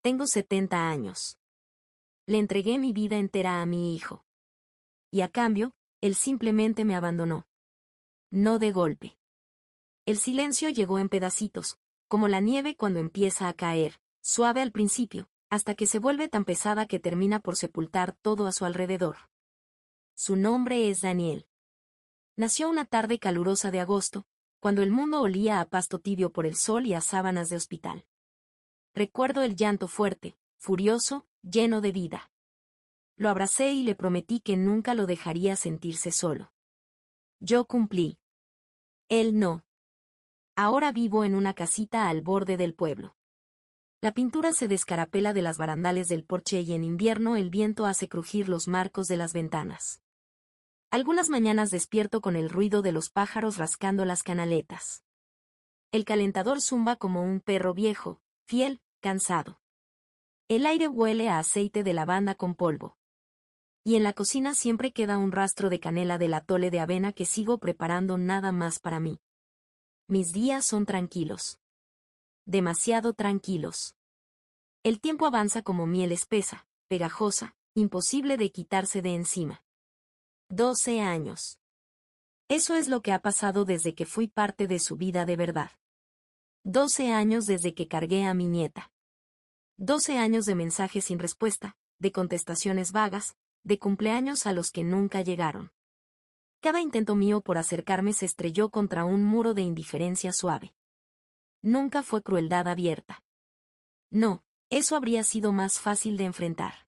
Tengo 70 años. Le entregué mi vida entera a mi hijo. Y a cambio, él simplemente me abandonó. No de golpe. El silencio llegó en pedacitos, como la nieve cuando empieza a caer, suave al principio, hasta que se vuelve tan pesada que termina por sepultar todo a su alrededor. Su nombre es Daniel. Nació una tarde calurosa de agosto, cuando el mundo olía a pasto tibio por el sol y a sábanas de hospital. Recuerdo el llanto fuerte, furioso, lleno de vida. Lo abracé y le prometí que nunca lo dejaría sentirse solo. Yo cumplí. Él no. Ahora vivo en una casita al borde del pueblo. La pintura se descarapela de las barandales del porche y en invierno el viento hace crujir los marcos de las ventanas. Algunas mañanas despierto con el ruido de los pájaros rascando las canaletas. El calentador zumba como un perro viejo, fiel, cansado. El aire huele a aceite de lavanda con polvo. Y en la cocina siempre queda un rastro de canela del atole de avena que sigo preparando nada más para mí. Mis días son tranquilos. Demasiado tranquilos. El tiempo avanza como miel espesa, pegajosa, imposible de quitarse de encima. 12 años. Eso es lo que ha pasado desde que fui parte de su vida de verdad. 12 años desde que cargué a mi nieta. 12 años de mensajes sin respuesta, de contestaciones vagas, de cumpleaños a los que nunca llegaron. Cada intento mío por acercarme se estrelló contra un muro de indiferencia suave. Nunca fue crueldad abierta. No, eso habría sido más fácil de enfrentar.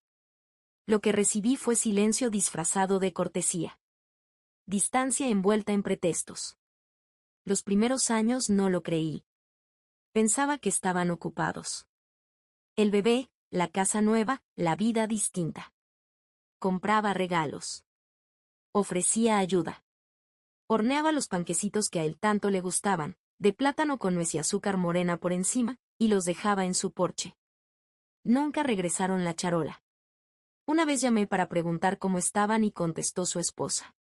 Lo que recibí fue silencio disfrazado de cortesía. Distancia envuelta en pretextos. Los primeros años no lo creí. Pensaba que estaban ocupados. El bebé, la casa nueva, la vida distinta. Compraba regalos. Ofrecía ayuda. Horneaba los panquecitos que a él tanto le gustaban, de plátano con nuez y azúcar morena por encima, y los dejaba en su porche. Nunca regresaron la charola. Una vez llamé para preguntar cómo estaban y contestó su esposa.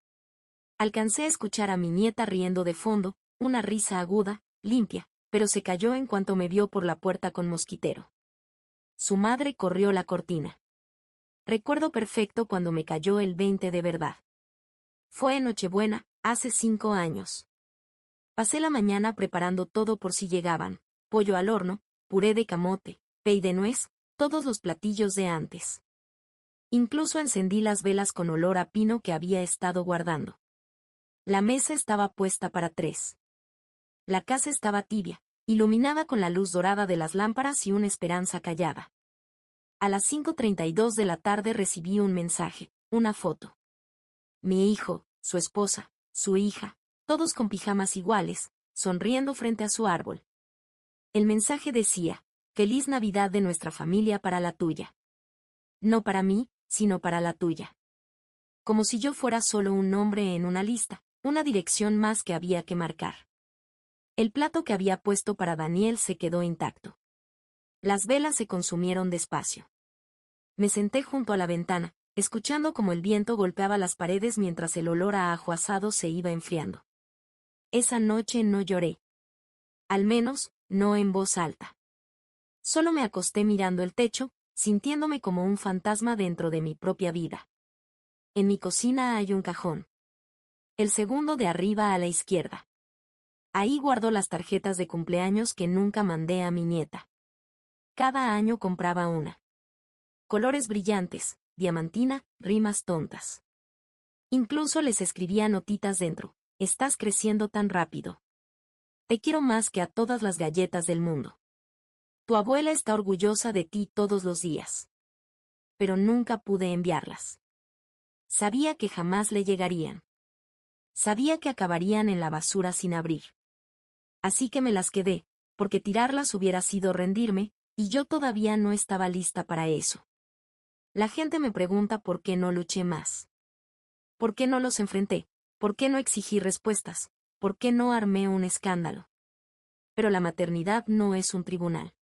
Alcancé a escuchar a mi nieta riendo de fondo, una risa aguda, limpia, pero se cayó en cuanto me vio por la puerta con mosquitero. Su madre corrió la cortina. Recuerdo perfecto cuando me cayó el 20 de verdad. Fue en Nochebuena, hace 5 años. Pasé la mañana preparando todo por si llegaban, pollo al horno, puré de camote, pey de nuez, todos los platillos de antes. Incluso encendí las velas con olor a pino que había estado guardando. La mesa estaba puesta para 3. La casa estaba tibia, iluminada con la luz dorada de las lámparas y una esperanza callada. A las 5:32 de la tarde recibí un mensaje, una foto. Mi hijo, su esposa, su hija, todos con pijamas iguales, sonriendo frente a su árbol. El mensaje decía, Feliz Navidad de nuestra familia para la tuya. No para mí, sino para la tuya. Como si yo fuera solo un nombre en una lista, una dirección más que había que marcar. El plato que había puesto para Daniel se quedó intacto. Las velas se consumieron despacio. Me senté junto a la ventana, escuchando cómo el viento golpeaba las paredes mientras el olor a ajo asado se iba enfriando. Esa noche no lloré. Al menos, no en voz alta. Solo me acosté mirando el techo, sintiéndome como un fantasma dentro de mi propia vida. En mi cocina hay un cajón. El segundo de arriba a la izquierda. Ahí guardo las tarjetas de cumpleaños que nunca mandé a mi nieta. Cada año compraba una. Colores brillantes, diamantina, rimas tontas. Incluso les escribía notitas dentro. Estás creciendo tan rápido. Te quiero más que a todas las galletas del mundo. Tu abuela está orgullosa de ti todos los días. Pero nunca pude enviarlas. Sabía que jamás le llegarían. Sabía que acabarían en la basura sin abrir. Así que me las quedé, porque tirarlas hubiera sido rendirme, y yo todavía no estaba lista para eso. La gente me pregunta por qué no luché más. ¿Por qué no los enfrenté? ¿Por qué no exigí respuestas? ¿Por qué no armé un escándalo? Pero la maternidad no es un tribunal.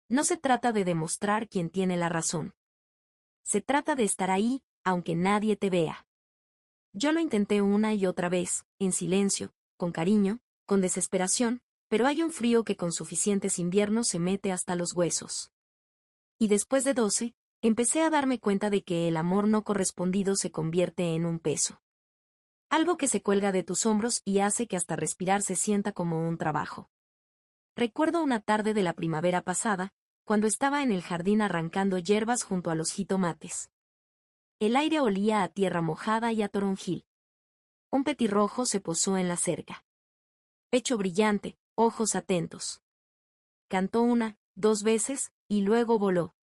No se trata de demostrar quién tiene la razón. Se trata de estar ahí, aunque nadie te vea. Yo lo intenté una y otra vez, en silencio, con cariño, con desesperación, pero hay un frío que con suficientes inviernos se mete hasta los huesos. Y después de 12, empecé a darme cuenta de que el amor no correspondido se convierte en un peso. Algo que se cuelga de tus hombros y hace que hasta respirar se sienta como un trabajo. Recuerdo una tarde de la primavera pasada, cuando estaba en el jardín arrancando hierbas junto a los jitomates. El aire olía a tierra mojada y a toronjil. Un petirrojo se posó en la cerca. Pecho brillante, ojos atentos. Cantó una, 2 veces, y luego voló.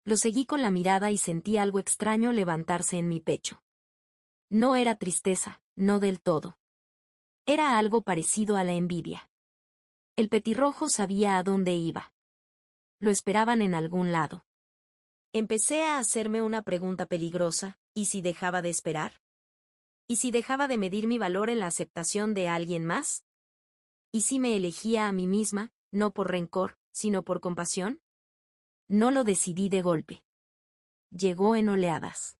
Lo seguí con la mirada y sentí algo extraño levantarse en mi pecho. No era tristeza, no del todo. Era algo parecido a la envidia. El petirrojo sabía a dónde iba. Lo esperaban en algún lado. Empecé a hacerme una pregunta peligrosa: ¿y si dejaba de esperar? ¿Y si dejaba de medir mi valor en la aceptación de alguien más? ¿Y si me elegía a mí misma, no por rencor, sino por compasión? No lo decidí de golpe. Llegó en oleadas.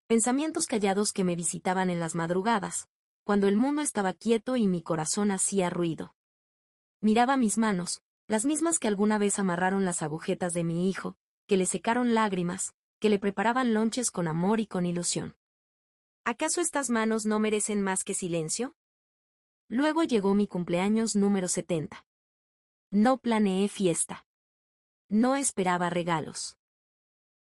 Pensamientos callados que me visitaban en las madrugadas, cuando el mundo estaba quieto y mi corazón hacía ruido. Miraba mis manos, las mismas que alguna vez amarraron las agujetas de mi hijo, que le secaron lágrimas, que le preparaban lonches con amor y con ilusión. ¿Acaso estas manos no merecen más que silencio? Luego llegó mi cumpleaños número 70. No planeé fiesta. No esperaba regalos.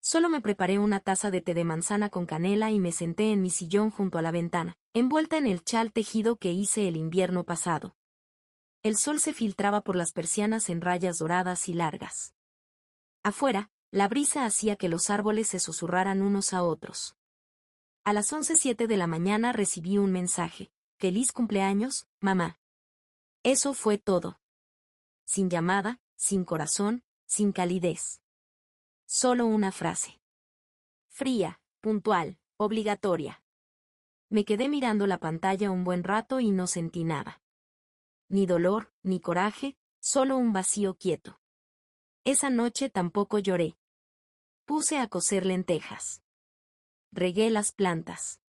Solo me preparé una taza de té de manzana con canela y me senté en mi sillón junto a la ventana, envuelta en el chal tejido que hice el invierno pasado. El sol se filtraba por las persianas en rayas doradas y largas. Afuera, la brisa hacía que los árboles se susurraran unos a otros. A las 11:07 de la mañana recibí un mensaje: «Feliz cumpleaños, mamá». Eso fue todo. Sin llamada, sin corazón, sin calidez. Solo una frase. Fría, puntual, obligatoria. Me quedé mirando la pantalla un buen rato y no sentí nada. Ni dolor, ni coraje, solo un vacío quieto. Esa noche tampoco lloré. Puse a cocer lentejas. Regué las plantas.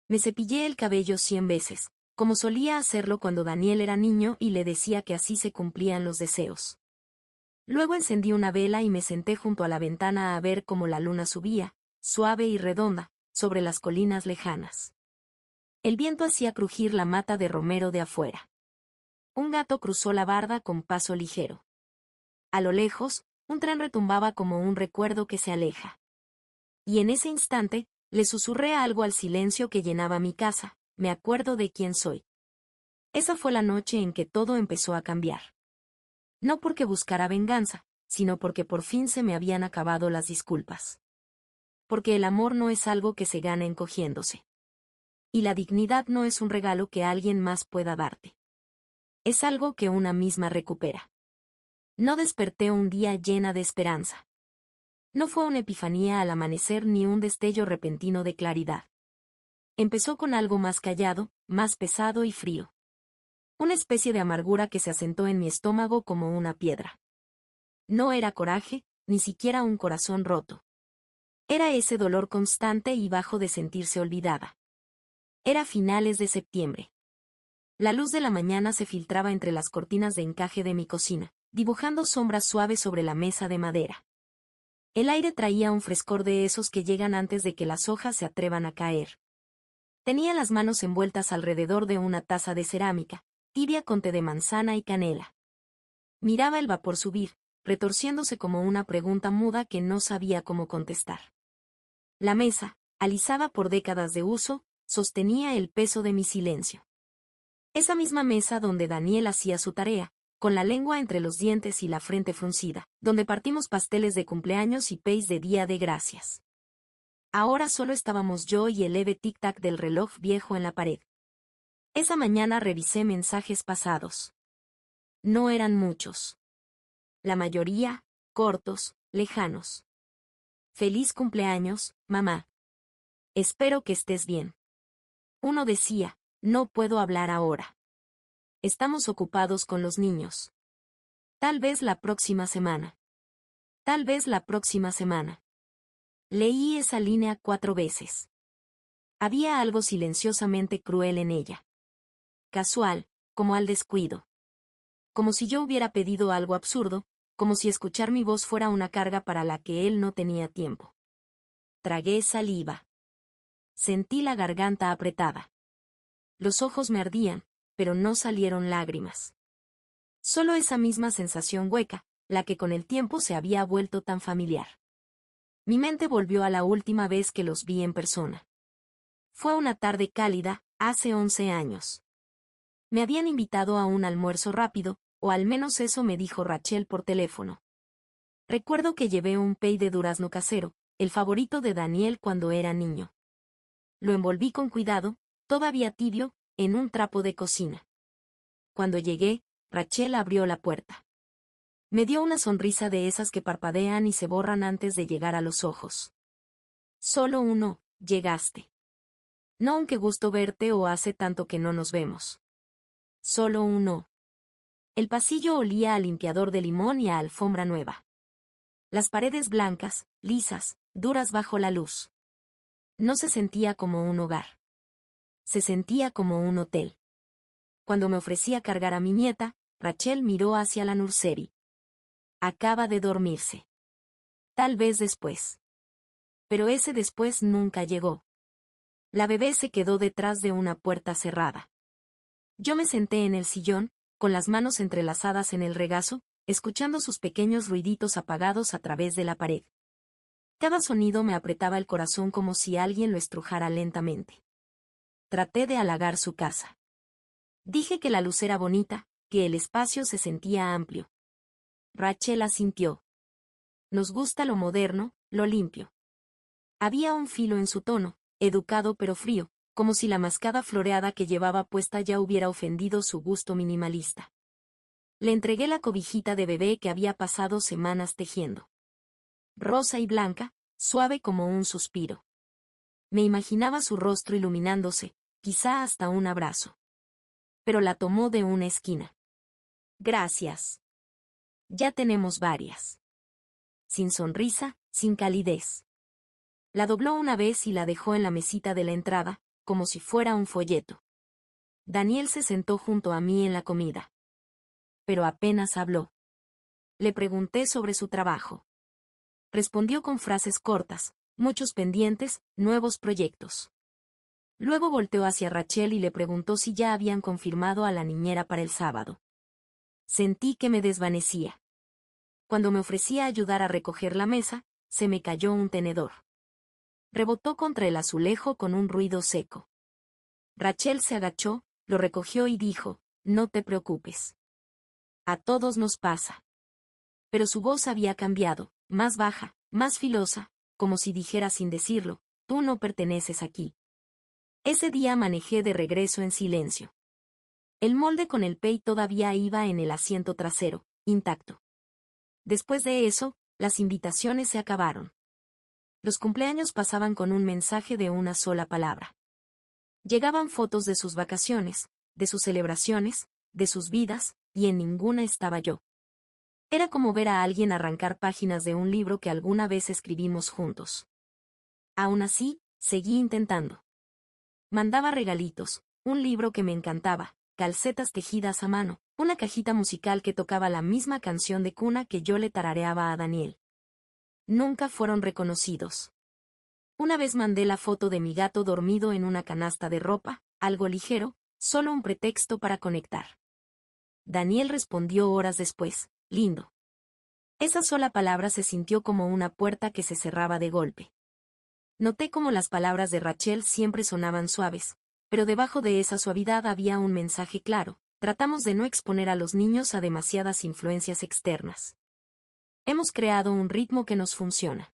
Me cepillé el cabello 100 veces, como solía hacerlo cuando Daniel era niño y le decía que así se cumplían los deseos. Luego encendí una vela y me senté junto a la ventana a ver cómo la luna subía, suave y redonda, sobre las colinas lejanas. El viento hacía crujir la mata de romero de afuera. Un gato cruzó la barda con paso ligero. A lo lejos, un tren retumbaba como un recuerdo que se aleja. Y en ese instante, le susurré algo al silencio que llenaba mi casa: me acuerdo de quién soy. Esa fue la noche en que todo empezó a cambiar. No porque buscara venganza, sino porque por fin se me habían acabado las disculpas. Porque el amor no es algo que se gana encogiéndose. Y la dignidad no es un regalo que alguien más pueda darte. Es algo que una misma recupera. No desperté un día llena de esperanza. No fue una epifanía al amanecer ni un destello repentino de claridad. Empezó con algo más callado, más pesado y frío. Una especie de amargura que se asentó en mi estómago como una piedra. No era coraje, ni siquiera un corazón roto. Era ese dolor constante y bajo de sentirse olvidada. Era finales de septiembre. La luz de la mañana se filtraba entre las cortinas de encaje de mi cocina, dibujando sombras suaves sobre la mesa de madera. El aire traía un frescor de esos que llegan antes de que las hojas se atrevan a caer. Tenía las manos envueltas alrededor de una taza de cerámica, tibia con té de manzana y canela. Miraba el vapor subir, retorciéndose como una pregunta muda que no sabía cómo contestar. La mesa, alisada por décadas de uso, sostenía el peso de mi silencio. Esa misma mesa donde Daniel hacía su tarea, con la lengua entre los dientes y la frente fruncida, donde partimos pasteles de cumpleaños y pais de Día de Gracias. Ahora solo estábamos yo y el leve tic-tac del reloj viejo en la pared. Esa mañana revisé mensajes pasados. No eran muchos. La mayoría, cortos, lejanos. Feliz cumpleaños, mamá. Espero que estés bien. Uno decía: no puedo hablar ahora. Estamos ocupados con los niños. Tal vez la próxima semana. Tal vez la próxima semana. Leí esa línea 4 veces. Había algo silenciosamente cruel en ella. Casual, como al descuido. Como si yo hubiera pedido algo absurdo, como si escuchar mi voz fuera una carga para la que él no tenía tiempo. Tragué saliva. Sentí la garganta apretada. Los ojos me ardían, pero no salieron lágrimas. Solo esa misma sensación hueca, la que con el tiempo se había vuelto tan familiar. Mi mente volvió a la última vez que los vi en persona. Fue una tarde cálida, hace 11 años. Me habían invitado a un almuerzo rápido, o al menos eso me dijo Rachel por teléfono. Recuerdo que llevé un pay de durazno casero, el favorito de Daniel cuando era niño. Lo envolví con cuidado, todavía tibio, en un trapo de cocina. Cuando llegué, Rachel abrió la puerta. Me dio una sonrisa de esas que parpadean y se borran antes de llegar a los ojos. Solo uno, llegaste. No, aunque gusto verte o hace tanto que no nos vemos. Solo uno. El pasillo olía a limpiador de limón y a alfombra nueva. Las paredes blancas, lisas, duras bajo la luz. No se sentía como un hogar. Se sentía como un hotel. Cuando me ofrecía cargar a mi nieta, Rachel miró hacia la nursery. Acaba de dormirse. Tal vez después. Pero ese después nunca llegó. La bebé se quedó detrás de una puerta cerrada. Yo me senté en el sillón, con las manos entrelazadas en el regazo, escuchando sus pequeños ruiditos apagados a través de la pared. Cada sonido me apretaba el corazón como si alguien lo estrujara lentamente. Traté de halagar su casa. Dije que la luz era bonita, que el espacio se sentía amplio. Rachel asintió. Nos gusta lo moderno, lo limpio. Había un filo en su tono, educado pero frío, como si la mascada floreada que llevaba puesta ya hubiera ofendido su gusto minimalista. Le entregué la cobijita de bebé que había pasado semanas tejiendo. Rosa y blanca, suave como un suspiro. Me imaginaba su rostro iluminándose, quizá hasta un abrazo. Pero la tomó de una esquina. Gracias. Ya tenemos varias. Sin sonrisa, sin calidez. La dobló una vez y la dejó en la mesita de la entrada, como si fuera un folleto. Daniel se sentó junto a mí en la comida. Pero apenas habló. Le pregunté sobre su trabajo. Respondió con frases cortas, muchos pendientes, nuevos proyectos. Luego volteó hacia Rachel y le preguntó si ya habían confirmado a la niñera para el sábado. Sentí que me desvanecía. Cuando me ofrecía ayudar a recoger la mesa, se me cayó un tenedor. Rebotó contra el azulejo con un ruido seco. Rachel se agachó, lo recogió y dijo, no te preocupes. A todos nos pasa. Pero su voz había cambiado, más baja, más filosa, como si dijera sin decirlo, tú no perteneces aquí. Ese día manejé de regreso en silencio. El molde con el pay todavía iba en el asiento trasero, intacto. Después de eso, las invitaciones se acabaron. Los cumpleaños pasaban con un mensaje de una sola palabra. Llegaban fotos de sus vacaciones, de sus celebraciones, de sus vidas, y en ninguna estaba yo. Era como ver a alguien arrancar páginas de un libro que alguna vez escribimos juntos. Aún así, seguí intentando. Mandaba regalitos, un libro que me encantaba, calcetas tejidas a mano, una cajita musical que tocaba la misma canción de cuna que yo le tarareaba a Daniel. Nunca fueron reconocidos. Una vez mandé la foto de mi gato dormido en una canasta de ropa, algo ligero, solo un pretexto para conectar. Daniel respondió horas después, lindo. Esa sola palabra se sintió como una puerta que se cerraba de golpe. Noté cómo las palabras de Rachel siempre sonaban suaves, pero debajo de esa suavidad había un mensaje claro: tratamos de no exponer a los niños a demasiadas influencias externas. Hemos creado un ritmo que nos funciona.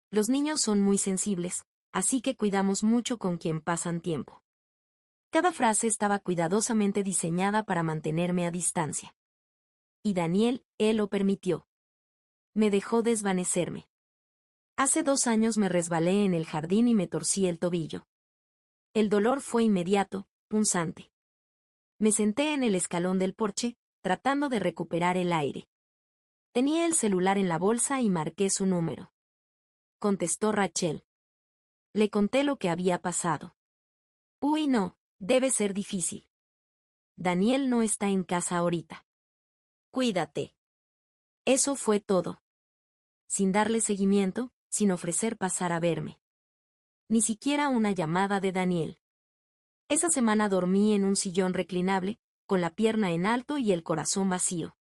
Los niños son muy sensibles, así que cuidamos mucho con quien pasan tiempo. Cada frase estaba cuidadosamente diseñada para mantenerme a distancia. Y Daniel, él lo permitió. Me dejó desvanecerme. Hace 2 años me resbalé en el jardín y me torcí el tobillo. El dolor fue inmediato, punzante. Me senté en el escalón del porche, tratando de recuperar el aire. Tenía el celular en la bolsa y marqué su número. Contestó Rachel. Le conté lo que había pasado. Uy, no, debe ser difícil. Daniel no está en casa ahorita. Cuídate. Eso fue todo. Sin darle seguimiento, sin ofrecer pasar a verme. Ni siquiera una llamada de Daniel. Esa semana dormí en un sillón reclinable, con la pierna en alto y el corazón vacío.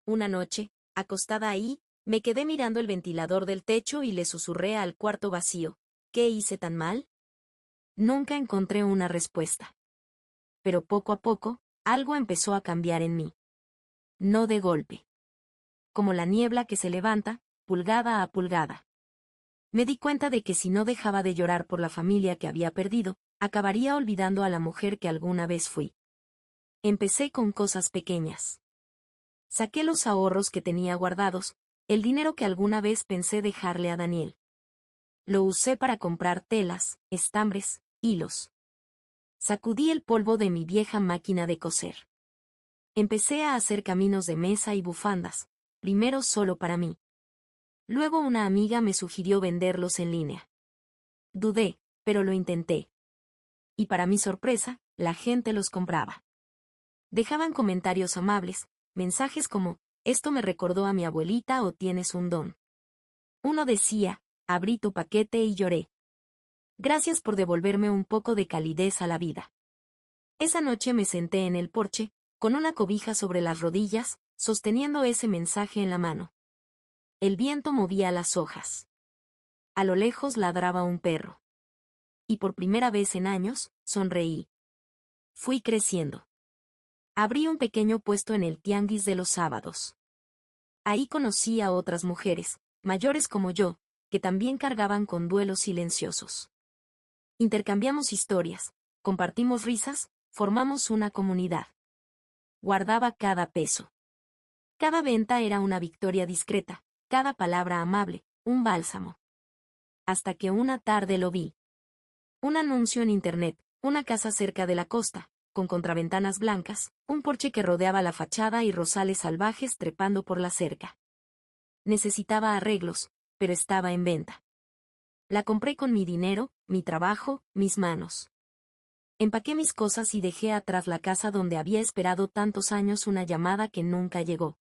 Una noche, acostada ahí, me quedé mirando el ventilador del techo y le susurré al cuarto vacío: ¿qué hice tan mal? Nunca encontré una respuesta. Pero poco a poco, algo empezó a cambiar en mí. No de golpe. Como la niebla que se levanta, pulgada a pulgada. Me di cuenta de que si no dejaba de llorar por la familia que había perdido, acabaría olvidando a la mujer que alguna vez fui. Empecé con cosas pequeñas. Saqué los ahorros que tenía guardados, el dinero que alguna vez pensé dejarle a Daniel. Lo usé para comprar telas, estambres, hilos. Sacudí el polvo de mi vieja máquina de coser. Empecé a hacer caminos de mesa y bufandas, primero solo para mí. Luego una amiga me sugirió venderlos en línea. Dudé, pero lo intenté. Y para mi sorpresa, la gente los compraba. Dejaban comentarios amables, mensajes como: esto me recordó a mi abuelita o tienes un don. Uno decía: abrí tu paquete y lloré. Gracias por devolverme un poco de calidez a la vida. Esa noche me senté en el porche, con una cobija sobre las rodillas, sosteniendo ese mensaje en la mano. El viento movía las hojas. A lo lejos ladraba un perro. Y por primera vez en años, sonreí. Fui creciendo. Abrí un pequeño puesto en el tianguis de los sábados. Ahí conocí a otras mujeres, mayores como yo, que también cargaban con duelos silenciosos. Intercambiamos historias, compartimos risas, formamos una comunidad. Guardaba cada peso. Cada venta era una victoria discreta, cada palabra amable, un bálsamo. Hasta que una tarde lo vi. Un anuncio en internet, una casa cerca de la costa, con contraventanas blancas, un porche que rodeaba la fachada y rosales salvajes trepando por la cerca. Necesitaba arreglos, pero estaba en venta. La compré con mi dinero, mi trabajo, mis manos. Empaqué mis cosas y dejé atrás la casa donde había esperado tantos años una llamada que nunca llegó.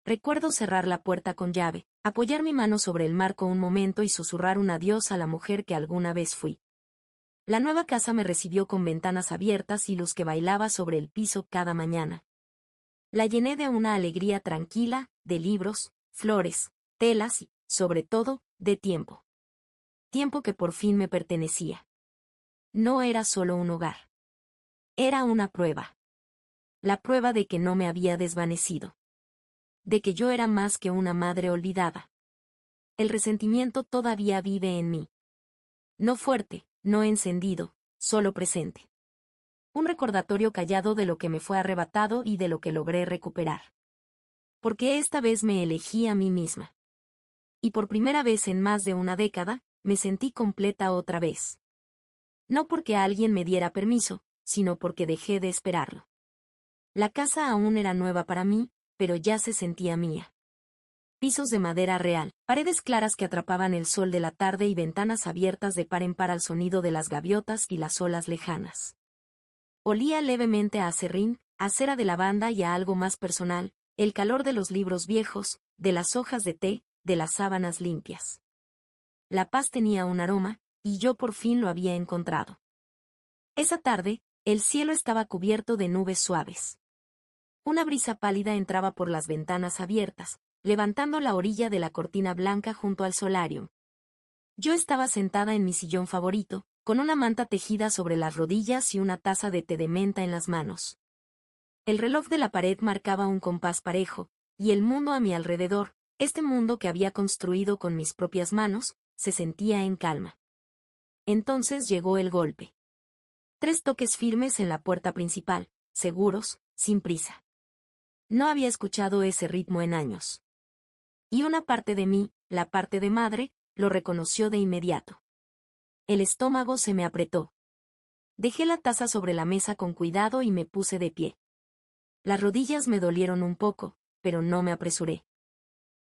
Recuerdo cerrar la puerta con llave, apoyar mi mano sobre el marco un momento y susurrar un adiós a la mujer que alguna vez fui. La nueva casa me recibió con ventanas abiertas y luz que bailaba sobre el piso cada mañana. La llené de una alegría tranquila, de libros, flores, telas y, sobre todo, de tiempo. Tiempo que por fin me pertenecía. No era solo un hogar. Era una prueba. La prueba de que no me había desvanecido. De que yo era más que una madre olvidada. El resentimiento todavía vive en mí. No fuerte, no encendido, solo presente. Un recordatorio callado de lo que me fue arrebatado y de lo que logré recuperar. Porque esta vez me elegí a mí misma. Y por primera vez en más de una década, me sentí completa otra vez. No porque alguien me diera permiso, sino porque dejé de esperarlo. La casa aún era nueva para mí, pero ya se sentía mía. Pisos de madera real, paredes claras que atrapaban el sol de la tarde y ventanas abiertas de par en par al sonido de las gaviotas y las olas lejanas. Olía levemente a aserrín, a cera de lavanda y a algo más personal, el calor de los libros viejos, de las hojas de té, de las sábanas limpias. La paz tenía un aroma, y yo por fin lo había encontrado. Esa tarde, el cielo estaba cubierto de nubes suaves. Una brisa pálida entraba por las ventanas abiertas, levantando la orilla de la cortina blanca junto al solarium. Yo estaba sentada en mi sillón favorito, con una manta tejida sobre las rodillas y una taza de té de menta en las manos. El reloj de la pared marcaba un compás parejo, y el mundo a mi alrededor, este mundo que había construido con mis propias manos, se sentía en calma. Entonces llegó el golpe. 3 toques firmes en la puerta principal, seguros, sin prisa. No había escuchado ese ritmo en años. Y una parte de mí, la parte de madre, lo reconoció de inmediato. El estómago se me apretó. Dejé la taza sobre la mesa con cuidado y me puse de pie. Las rodillas me dolieron un poco, pero no me apresuré.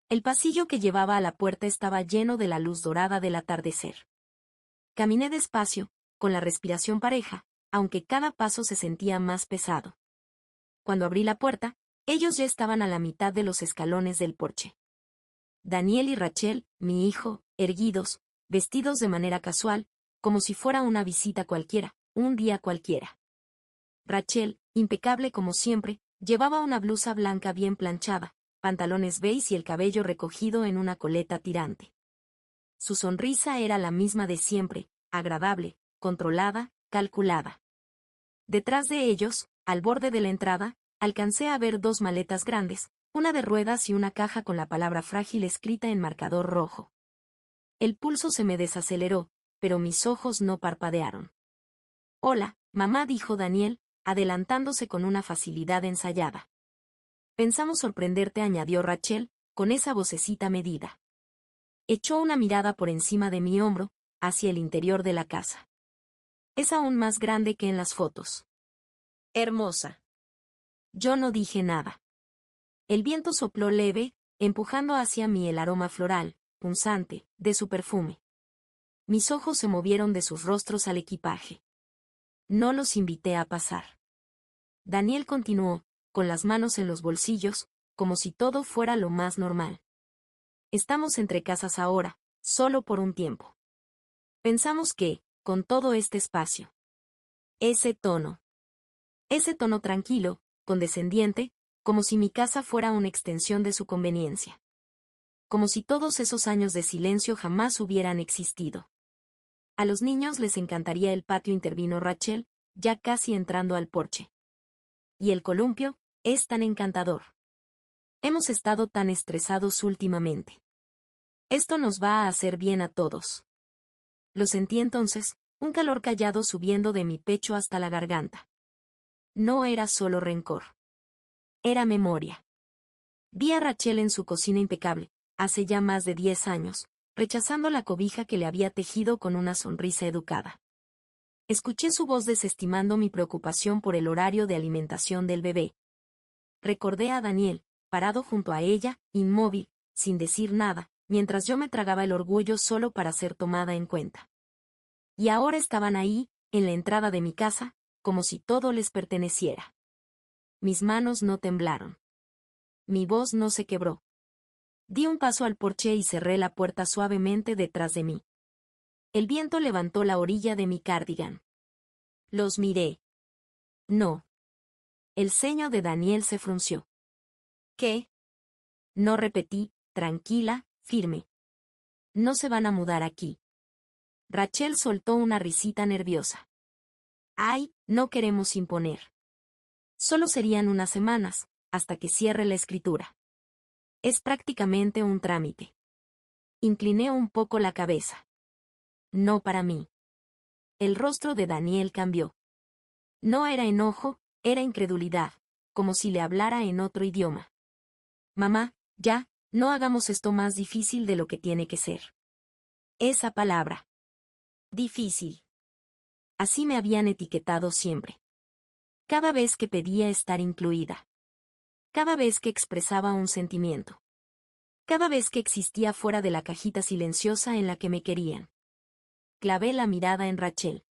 El pasillo que llevaba a la puerta estaba lleno de la luz dorada del atardecer. Caminé despacio, con la respiración pareja, aunque cada paso se sentía más pesado. Cuando abrí la puerta, Ellos ya estaban a la mitad de los escalones del porche. Daniel y Rachel, mi hijo, erguidos, vestidos de manera casual, como si fuera una visita cualquiera, un día cualquiera. Rachel, impecable como siempre, llevaba una blusa blanca bien planchada, pantalones beige y el cabello recogido en una coleta tirante. Su sonrisa era la misma de siempre, agradable, controlada, calculada. Detrás de ellos, al borde de la entrada, alcancé a ver 2 maletas grandes, una de ruedas y una caja con la palabra frágil escrita en marcador rojo. El pulso se me desaceleró, pero mis ojos no parpadearon. Hola, mamá, dijo Daniel, adelantándose con una facilidad ensayada. Pensamos sorprenderte, añadió Rachel, con esa vocecita medida. Echó una mirada por encima de mi hombro, hacia el interior de la casa. Es aún más grande que en las fotos. Hermosa. Yo no dije nada. El viento sopló leve, empujando hacia mí el aroma floral, punzante, de su perfume. Mis ojos se movieron de sus rostros al equipaje. No los invité a pasar. Daniel continuó, con las manos en los bolsillos, como si todo fuera lo más normal. Estamos entre casas ahora, solo por un tiempo. Pensamos que, con todo este espacio. Ese tono tranquilo, condescendiente, como si mi casa fuera una extensión de su conveniencia. Como si todos esos años de silencio jamás hubieran existido. A los niños les encantaría el patio, intervino Rachel, ya casi entrando al porche. Y el columpio, es tan encantador. Hemos estado tan estresados últimamente. Esto nos va a hacer bien a todos. Lo sentí entonces, un calor callado subiendo de mi pecho hasta la garganta. No era solo rencor. Era memoria. Vi a Rachel en su cocina impecable, hace ya más de 10 años, rechazando la cobija que le había tejido con una sonrisa educada. Escuché su voz desestimando mi preocupación por el horario de alimentación del bebé. Recordé a Daniel, parado junto a ella, inmóvil, sin decir nada, mientras yo me tragaba el orgullo solo para ser tomada en cuenta. Y ahora estaban ahí, en la entrada de mi casa, como si todo les perteneciera. Mis manos no temblaron. Mi voz no se quebró. Di un paso al porche y cerré la puerta suavemente detrás de mí. El viento levantó la orilla de mi cardigan. Los miré. No. El ceño de Daniel se frunció. ¿Qué? No, repetí, tranquila, firme. No se van a mudar aquí. Rachel soltó una risita nerviosa. Ay, no queremos imponer. Solo serían unas semanas, hasta que cierre la escritura. Es prácticamente un trámite. Incliné un poco la cabeza. No para mí. El rostro de Daniel cambió. No era enojo, era incredulidad, como si le hablara en otro idioma. Mamá, ya, no hagamos esto más difícil de lo que tiene que ser. Esa palabra. Difícil. Así me habían etiquetado siempre. Cada vez que pedía estar incluida. Cada vez que expresaba un sentimiento. Cada vez que existía fuera de la cajita silenciosa en la que me querían. Clavé la mirada en Rachel.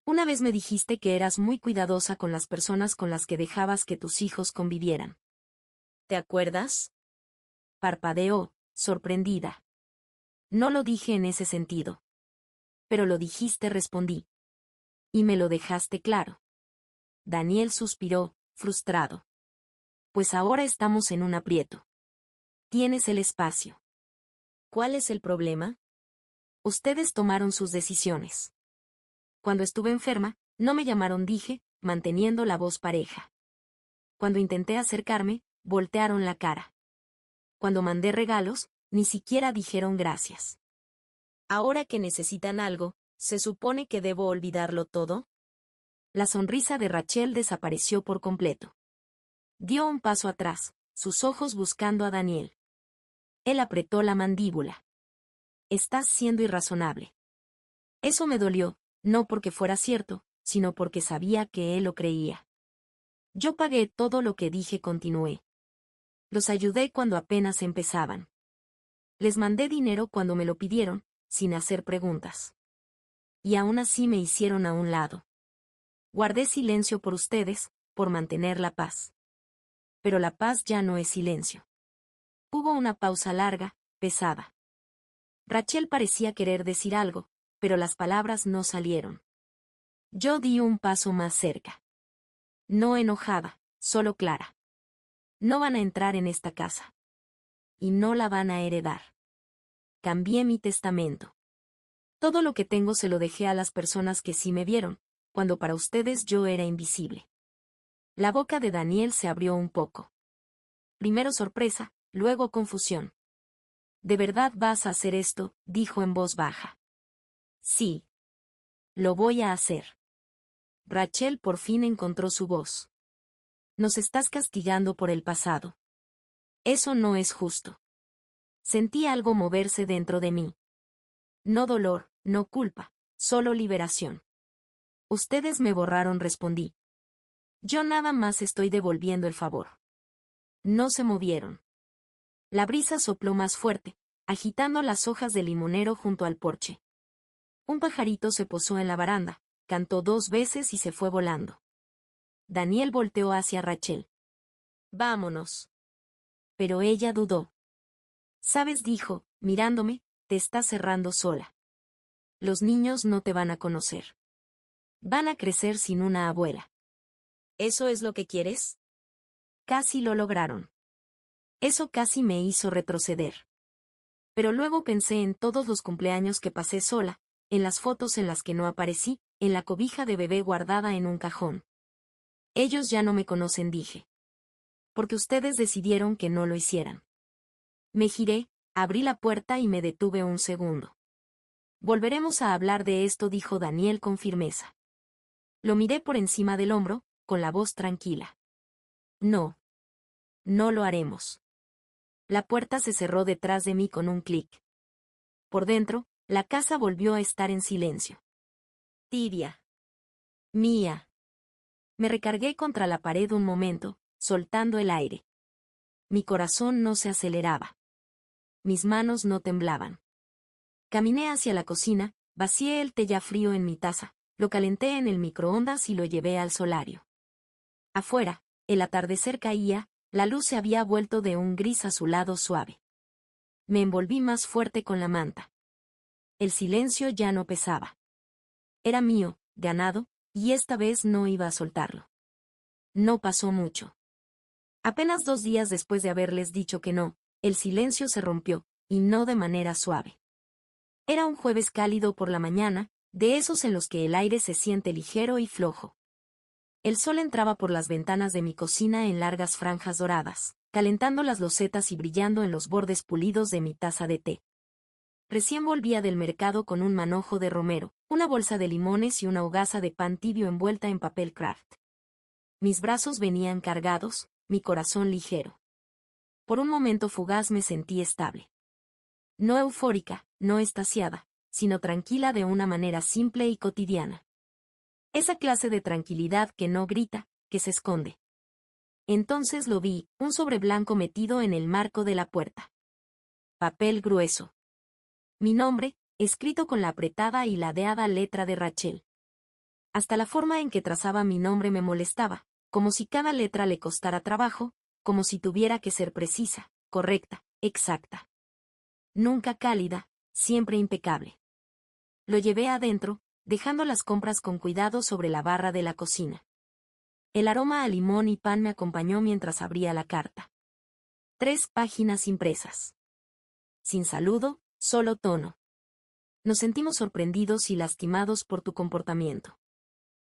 Una vez me dijiste que eras muy cuidadosa con las personas con las que dejabas que tus hijos convivieran. ¿Te acuerdas? Parpadeó, sorprendida. No lo dije en ese sentido. Pero lo dijiste, respondí. Y me lo dejaste claro. Daniel suspiró, frustrado. Pues ahora estamos en un aprieto. Tienes el espacio. ¿Cuál es el problema? Ustedes tomaron sus decisiones. Cuando estuve enferma, no me llamaron, dije, manteniendo la voz pareja. Cuando intenté acercarme, voltearon la cara. Cuando mandé regalos, ni siquiera dijeron gracias. Ahora que necesitan algo, ¿se supone que debo olvidarlo todo? La sonrisa de Rachel desapareció por completo. Dio un paso atrás, sus ojos buscando a Daniel. Él apretó la mandíbula. Estás siendo irrazonable. Eso me dolió, no porque fuera cierto, sino porque sabía que él lo creía. Yo pagué todo lo que dije, continué. Los ayudé cuando apenas empezaban. Les mandé dinero cuando me lo pidieron, sin hacer preguntas. Y aún así me hicieron a un lado. Guardé silencio por ustedes, por mantener la paz. pero la paz ya no es silencio. Hubo una pausa larga, pesada. Rachel parecía querer decir algo, pero las palabras no salieron. Yo di un paso más cerca. No enojada, solo clara. No van a entrar en esta casa. Y no la van a heredar. Cambié mi testamento. Todo lo que tengo se lo dejé a las personas que sí me vieron, cuando para ustedes yo era invisible. La boca de Daniel se abrió un poco. Primero sorpresa, luego confusión. ¿De verdad vas a hacer esto?, dijo en voz baja. Sí. Lo voy a hacer. Rachel por fin encontró su voz. Nos estás castigando por el pasado. Eso no es justo. Sentí algo moverse dentro de mí. No dolor, no culpa, solo liberación. Ustedes me borraron, respondí. Yo nada más estoy devolviendo el favor. No se movieron. La brisa sopló más fuerte, agitando las hojas de limonero junto al porche. Un pajarito se posó en la baranda, cantó 2 veces y se fue volando. Daniel volteó hacia Rachel. Vámonos. Pero ella dudó. ¿Sabes?, dijo, mirándome, te estás cerrando sola. Los niños no te van a conocer. Van a crecer sin una abuela. ¿Eso es lo que quieres? Casi lo lograron. Eso casi me hizo retroceder. Pero luego pensé en todos los cumpleaños que pasé sola, en las fotos en las que no aparecí, en la cobija de bebé guardada en un cajón. Ellos ya no me conocen, dije. Porque ustedes decidieron que no lo hicieran. Me giré, abrí la puerta y me detuve un segundo. Volveremos a hablar de esto, dijo Daniel con firmeza. Lo miré por encima del hombro, con la voz tranquila. No. No lo haremos. La puerta se cerró detrás de mí con un clic. Por dentro, la casa volvió a estar en silencio. Tibia. Mía. Me recargué contra la pared un momento, soltando el aire. Mi corazón no se aceleraba. Mis manos no temblaban. Caminé hacia la cocina, vacié el té ya frío en mi taza, lo calenté en el microondas y lo llevé al solario. Afuera, el atardecer caía, la luz se había vuelto de un gris azulado suave. Me envolví más fuerte con la manta. El silencio ya no pesaba. Era mío, ganado, y esta vez no iba a soltarlo. No pasó mucho. Apenas 2 días después de haberles dicho que no, el silencio se rompió, y no de manera suave. Era un jueves cálido por la mañana, de esos en los que el aire se siente ligero y flojo. El sol entraba por las ventanas de mi cocina en largas franjas doradas, calentando las losetas y brillando en los bordes pulidos de mi taza de té. Recién volvía del mercado con un manojo de romero, una bolsa de limones y una hogaza de pan tibio envuelta en papel craft. Mis brazos venían cargados, mi corazón ligero. Por un momento fugaz me sentí estable. No eufórica, no extasiada, sino tranquila de una manera simple y cotidiana. Esa clase de tranquilidad que no grita, que se esconde. Entonces lo vi, un sobre blanco metido en el marco de la puerta. Papel grueso. Mi nombre, escrito con la apretada y ladeada letra de Rachel. Hasta la forma en que trazaba mi nombre me molestaba, como si cada letra le costara trabajo, como si tuviera que ser precisa, correcta, exacta. Nunca cálida, siempre impecable. Lo llevé adentro, dejando las compras con cuidado sobre la barra de la cocina. El aroma a limón y pan me acompañó mientras abría la carta. 3 páginas impresas. Sin saludo, solo tono. Nos sentimos sorprendidos y lastimados por tu comportamiento.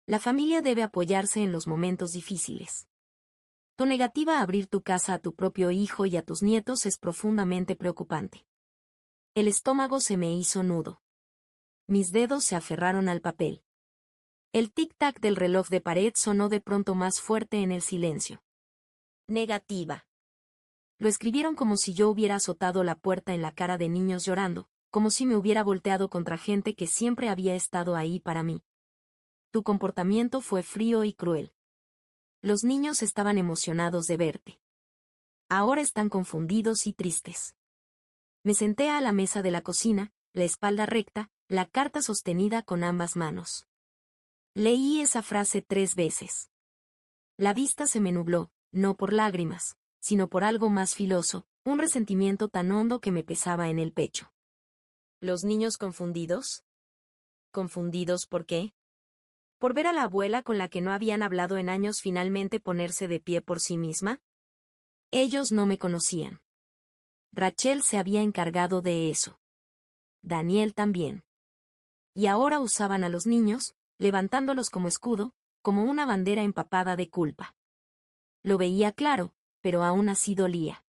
La familia debe apoyarse en los momentos difíciles. Tu negativa a abrir tu casa a tu propio hijo y a tus nietos es profundamente preocupante. El estómago se me hizo nudo. Mis dedos se aferraron al papel. El tic-tac del reloj de pared sonó de pronto más fuerte en el silencio. Negativa. Lo escribieron como si yo hubiera azotado la puerta en la cara de niños llorando, como si me hubiera volteado contra gente que siempre había estado ahí para mí. Tu comportamiento fue frío y cruel. Los niños estaban emocionados de verte. Ahora están confundidos y tristes. Me senté a la mesa de la cocina, la espalda recta, la carta sostenida con ambas manos. Leí esa frase 3 veces. La vista se me nubló, no por lágrimas, sino por algo más filoso, un resentimiento tan hondo que me pesaba en el pecho. ¿Los niños confundidos? ¿Confundidos por qué? ¿Por ver a la abuela con la que no habían hablado en años finalmente ponerse de pie por sí misma? Ellos no me conocían. Rachel se había encargado de eso. Daniel también. Y ahora usaban a los niños, levantándolos como escudo, como una bandera empapada de culpa. Lo veía claro, pero aún así dolía.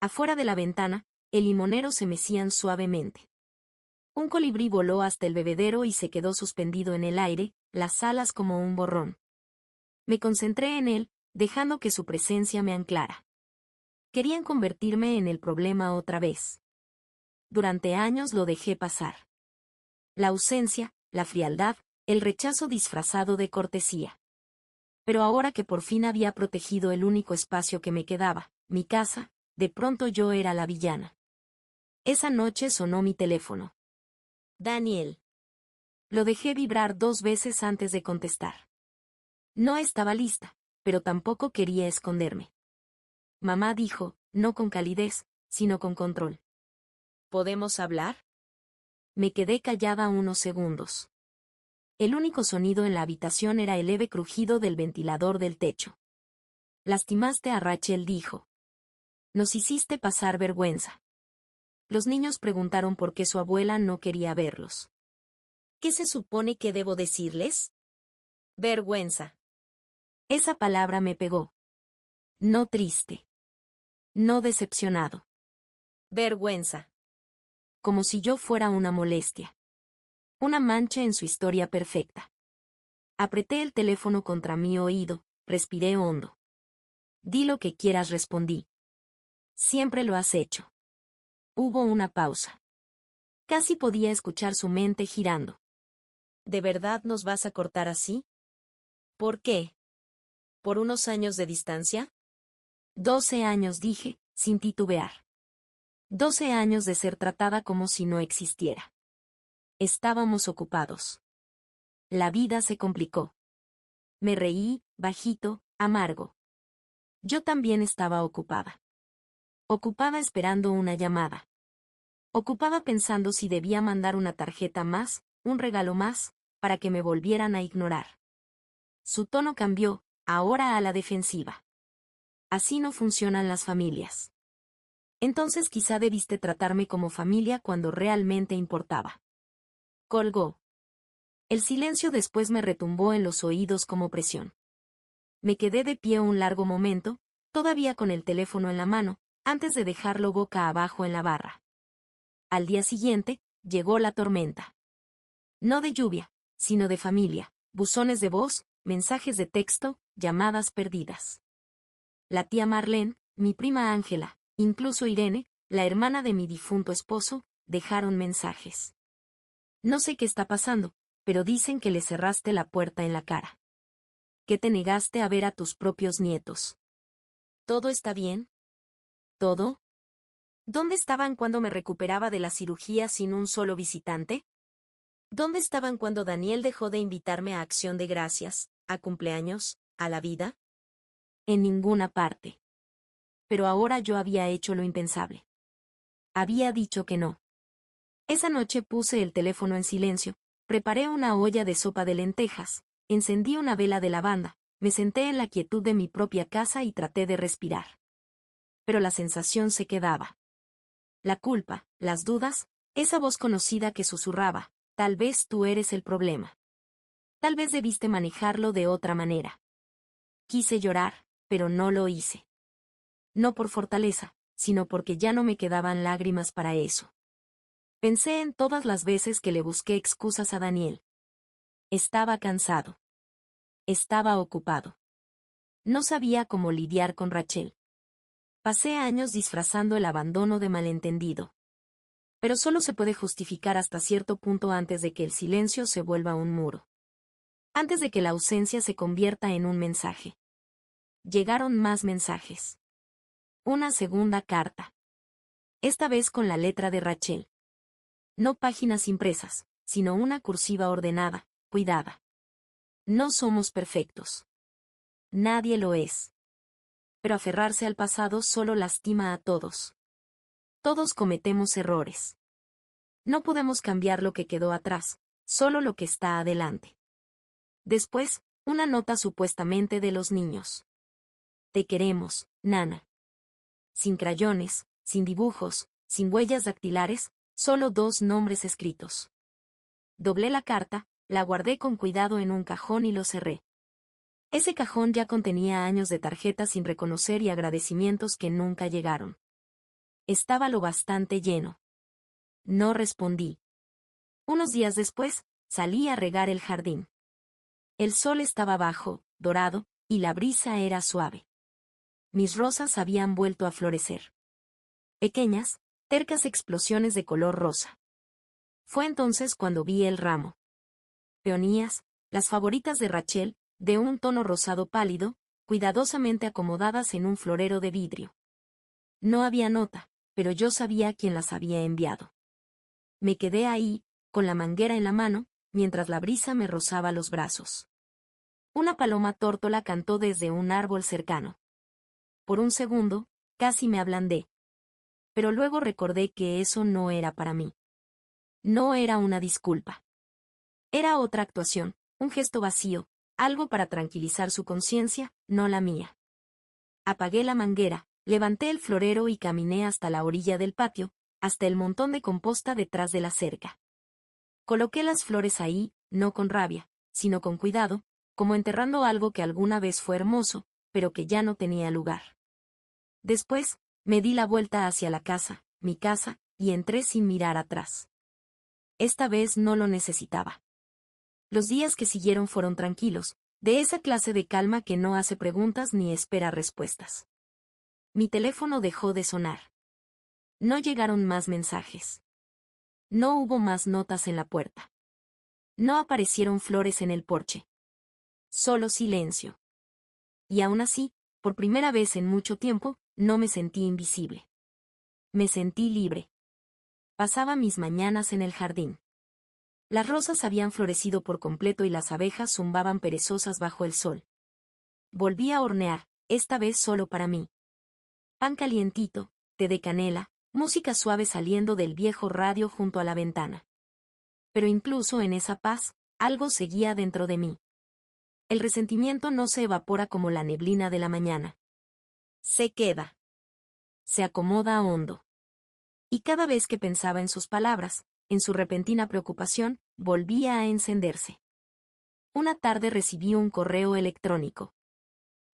Afuera de la ventana, el limonero se mecían suavemente. Un colibrí voló hasta el bebedero y se quedó suspendido en el aire, las alas como un borrón. Me concentré en él, dejando que su presencia me anclara. Querían convertirme en el problema otra vez. Durante años lo dejé pasar. La ausencia, la frialdad, el rechazo disfrazado de cortesía. Pero ahora que por fin había protegido el único espacio que me quedaba, mi casa, de pronto yo era la villana. Esa noche sonó mi teléfono. Daniel. Lo dejé vibrar 2 veces antes de contestar. No estaba lista, pero tampoco quería esconderme. Mamá dijo, no con calidez, sino con control. ¿Podemos hablar? Me quedé callada unos segundos. El único sonido en la habitación era el leve crujido del ventilador del techo. Lastimaste a Rachel, dijo. Nos hiciste pasar vergüenza. Los niños preguntaron por qué su abuela no quería verlos. ¿Qué se supone que debo decirles? Vergüenza. Esa palabra me pegó. No triste. No decepcionado. Vergüenza. Como si yo fuera una molestia. Una mancha en su historia perfecta. Apreté el teléfono contra mi oído, respiré hondo. Di lo que quieras, respondí. Siempre lo has hecho. Hubo una pausa. Casi podía escuchar su mente girando. ¿De verdad nos vas a cortar así? ¿Por qué? ¿Por unos años de distancia? 12 años, dije, sin titubear. 12 años de ser tratada como si no existiera. Estábamos ocupados. La vida se complicó. Me reí, bajito, amargo. Yo también estaba ocupada. Ocupada esperando una llamada. Ocupada pensando si debía mandar una tarjeta más, un regalo más, para que me volvieran a ignorar. Su tono cambió, ahora a la defensiva. Así no funcionan las familias. Entonces quizá debiste tratarme como familia cuando realmente importaba. Colgó. El silencio después me retumbó en los oídos como presión. Me quedé de pie un largo momento, todavía con el teléfono en la mano, antes de dejarlo boca abajo en la barra. Al día siguiente, llegó la tormenta. No de lluvia, sino de familia, buzones de voz, mensajes de texto, llamadas perdidas. La tía Marlene, mi prima Ángela, incluso Irene, la hermana de mi difunto esposo, dejaron mensajes. No sé qué está pasando, pero dicen que le cerraste la puerta en la cara. Que te negaste a ver a tus propios nietos. ¿Todo está bien? ¿Todo? ¿Dónde estaban cuando me recuperaba de la cirugía sin un solo visitante? ¿Dónde estaban cuando Daniel dejó de invitarme a Acción de Gracias, a cumpleaños, a la vida? En ninguna parte. Pero ahora yo había hecho lo impensable. Había dicho que no. Esa noche puse el teléfono en silencio, preparé una olla de sopa de lentejas, encendí una vela de lavanda, me senté en la quietud de mi propia casa y traté de respirar. Pero la sensación se quedaba. La culpa, las dudas, esa voz conocida que susurraba, tal vez tú eres el problema. Tal vez debiste manejarlo de otra manera. Quise llorar, pero no lo hice. No por fortaleza, sino porque ya no me quedaban lágrimas para eso. Pensé en todas las veces que le busqué excusas a Daniel. Estaba cansado. Estaba ocupado. No sabía cómo lidiar con Rachel. Pasé años disfrazando el abandono de malentendido. Pero solo se puede justificar hasta cierto punto antes de que el silencio se vuelva un muro. Antes de que la ausencia se convierta en un mensaje. Llegaron más mensajes. Una segunda carta. Esta vez con la letra de Rachel. No páginas impresas, sino una cursiva ordenada, cuidada. No somos perfectos. Nadie lo es. Pero aferrarse al pasado solo lastima a todos. Todos cometemos errores. No podemos cambiar lo que quedó atrás, solo lo que está adelante. Después, una nota supuestamente de los niños. Te queremos, Nana. Sin crayones, sin dibujos, sin huellas dactilares, solo 2 nombres escritos. Doblé la carta, la guardé con cuidado en un cajón y lo cerré. Ese cajón ya contenía años de tarjetas sin reconocer y agradecimientos que nunca llegaron. Estaba lo bastante lleno. No respondí. Unos días después, salí a regar el jardín. El sol estaba bajo, dorado, y la brisa era suave. Mis rosas habían vuelto a florecer. Pequeñas, tercas explosiones de color rosa. Fue entonces cuando vi el ramo. Peonías, las favoritas de Rachel, de un tono rosado pálido, cuidadosamente acomodadas en un florero de vidrio. No había nota, pero yo sabía quién las había enviado. Me quedé ahí, con la manguera en la mano, mientras la brisa me rozaba los brazos. Una paloma tórtola cantó desde un árbol cercano. Por un segundo, casi me ablandé. Pero luego recordé que eso no era para mí. No era una disculpa. Era otra actuación, un gesto vacío, algo para tranquilizar su conciencia, no la mía. Apagué la manguera, levanté el florero y caminé hasta la orilla del patio, hasta el montón de composta detrás de la cerca. Coloqué las flores ahí, no con rabia, sino con cuidado, como enterrando algo que alguna vez fue hermoso, pero que ya no tenía lugar. Después, me di la vuelta hacia la casa, mi casa, y entré sin mirar atrás. Esta vez no lo necesitaba. Los días que siguieron fueron tranquilos, de esa clase de calma que no hace preguntas ni espera respuestas. Mi teléfono dejó de sonar. No llegaron más mensajes. No hubo más notas en la puerta. No aparecieron flores en el porche. Solo silencio. Y aún así, por primera vez en mucho tiempo, no me sentí invisible. Me sentí libre. Pasaba mis mañanas en el jardín. Las rosas habían florecido por completo y las abejas zumbaban perezosas bajo el sol. Volví a hornear, esta vez solo para mí. Pan calientito, té de canela, música suave saliendo del viejo radio junto a la ventana. Pero incluso en esa paz, algo seguía dentro de mí. El resentimiento no se evapora como la neblina de la mañana. Se queda. Se acomoda hondo. Y cada vez que pensaba en sus palabras, en su repentina preocupación, volvía a encenderse. Una tarde recibí un correo electrónico.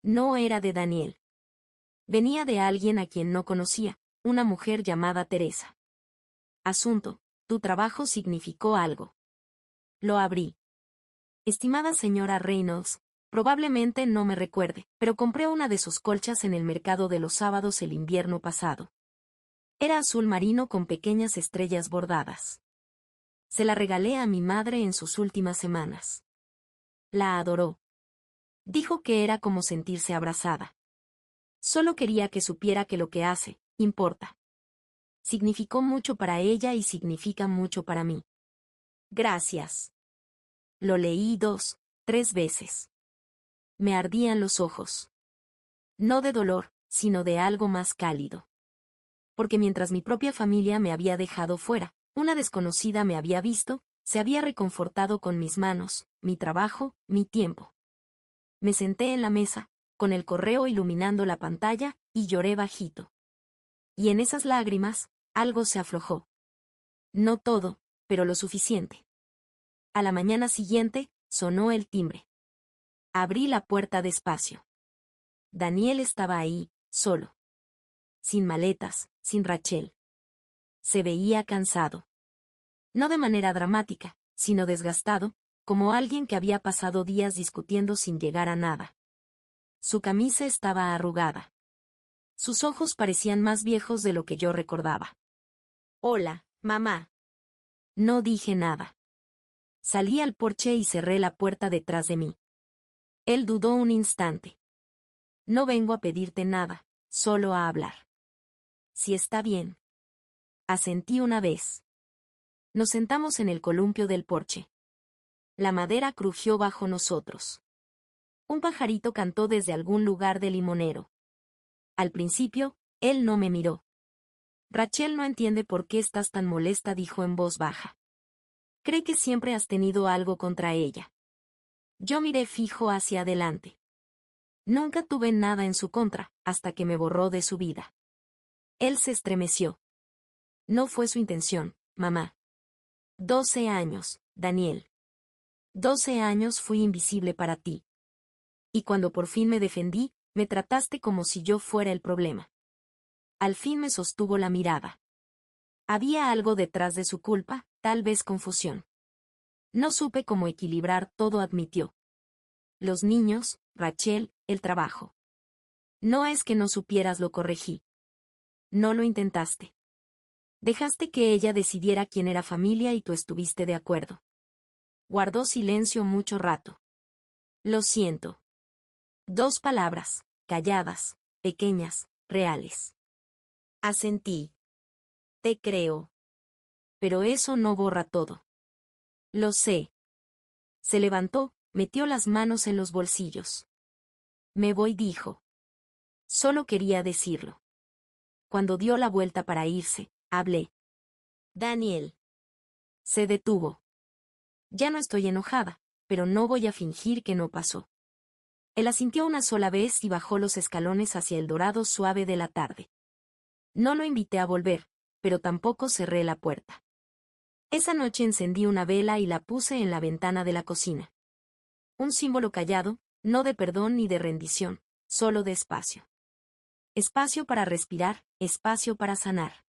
No era de Daniel. Venía de alguien a quien no conocía, una mujer llamada Teresa. Asunto: tu trabajo significó algo. Lo abrí. Estimada señora Reynolds, probablemente no me recuerde, pero compré una de sus colchas en el mercado de los sábados el invierno pasado. Era azul marino con pequeñas estrellas bordadas. Se la regalé a mi madre en sus últimas semanas. La adoró. Dijo que era como sentirse abrazada. Solo quería que supiera que lo que hace, importa. Significó mucho para ella y significa mucho para mí. Gracias. Lo leí 2, 3 veces. Me ardían los ojos. No de dolor, sino de algo más cálido. Porque mientras mi propia familia me había dejado fuera, una desconocida me había visto, se había reconfortado con mis manos, mi trabajo, mi tiempo. Me senté en la mesa, con el correo iluminando la pantalla, y lloré bajito. Y en esas lágrimas, algo se aflojó. No todo, pero lo suficiente. A la mañana siguiente, sonó el timbre. Abrí la puerta despacio. Daniel estaba ahí, solo. Sin maletas, sin Rachel. Se veía cansado. No de manera dramática, sino desgastado, como alguien que había pasado días discutiendo sin llegar a nada. Su camisa estaba arrugada. Sus ojos parecían más viejos de lo que yo recordaba. Hola, mamá. No dije nada. Salí al porche y cerré la puerta detrás de mí. Él dudó un instante. No vengo a pedirte nada, solo a hablar. Si está bien. Asentí una vez. Nos sentamos en el columpio del porche. La madera crujió bajo nosotros. Un pajarito cantó desde algún lugar del limonero. Al principio, él no me miró. Rachel no entiende por qué estás tan molesta, dijo en voz baja. Cree que siempre has tenido algo contra ella. Yo miré fijo hacia adelante. Nunca tuve nada en su contra, hasta que me borró de su vida. Él se estremeció. No fue su intención, mamá. 12 años, Daniel. 12 años fui invisible para ti. Y cuando por fin me defendí, me trataste como si yo fuera el problema. Al fin me sostuvo la mirada. Había algo detrás de su culpa, tal vez confusión. No supe cómo equilibrar todo, admitió. Los niños, Rachel, el trabajo. No es que no supieras, lo corregí. No lo intentaste. Dejaste que ella decidiera quién era familia y tú estuviste de acuerdo. Guardó silencio mucho rato. Lo siento. 2 palabras, calladas, pequeñas, reales. Asentí. Te creo. Pero eso no borra todo. Lo sé. Se levantó, metió las manos en los bolsillos. Me voy, dijo. Solo quería decirlo. Cuando dio la vuelta para irse, hablé. Daniel. Se detuvo. Ya no estoy enojada, pero no voy a fingir que no pasó. Él asintió una sola vez y bajó los escalones hacia el dorado suave de la tarde. No lo invité a volver, pero tampoco cerré la puerta. Esa noche encendí una vela y la puse en la ventana de la cocina. Un símbolo callado, no de perdón ni de rendición, solo de espacio. Espacio para respirar, espacio para sanar.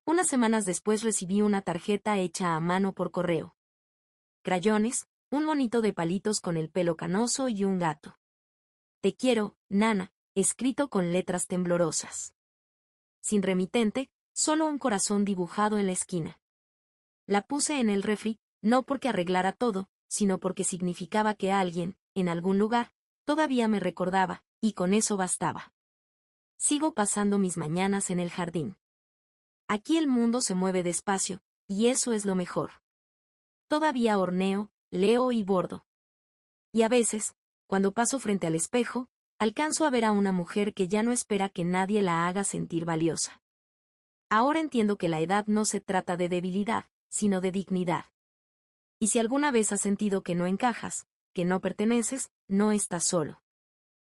Unas semanas después recibí una tarjeta hecha a mano por correo. Crayones, un monito de palitos con el pelo canoso y un gato. Te quiero, Nana, escrito con letras temblorosas. Sin remitente, solo un corazón dibujado en la esquina. La puse en el refri, no porque arreglara todo, sino porque significaba que alguien, en algún lugar, todavía me recordaba, y con eso bastaba. Sigo pasando mis mañanas en el jardín. Aquí el mundo se mueve despacio, y eso es lo mejor. Todavía horneo, leo y bordo. Y a veces, cuando paso frente al espejo, alcanzo a ver a una mujer que ya no espera que nadie la haga sentir valiosa. Ahora entiendo que la edad no se trata de debilidad, sino de dignidad. Y si alguna vez has sentido que no encajas, que no perteneces, no estás solo.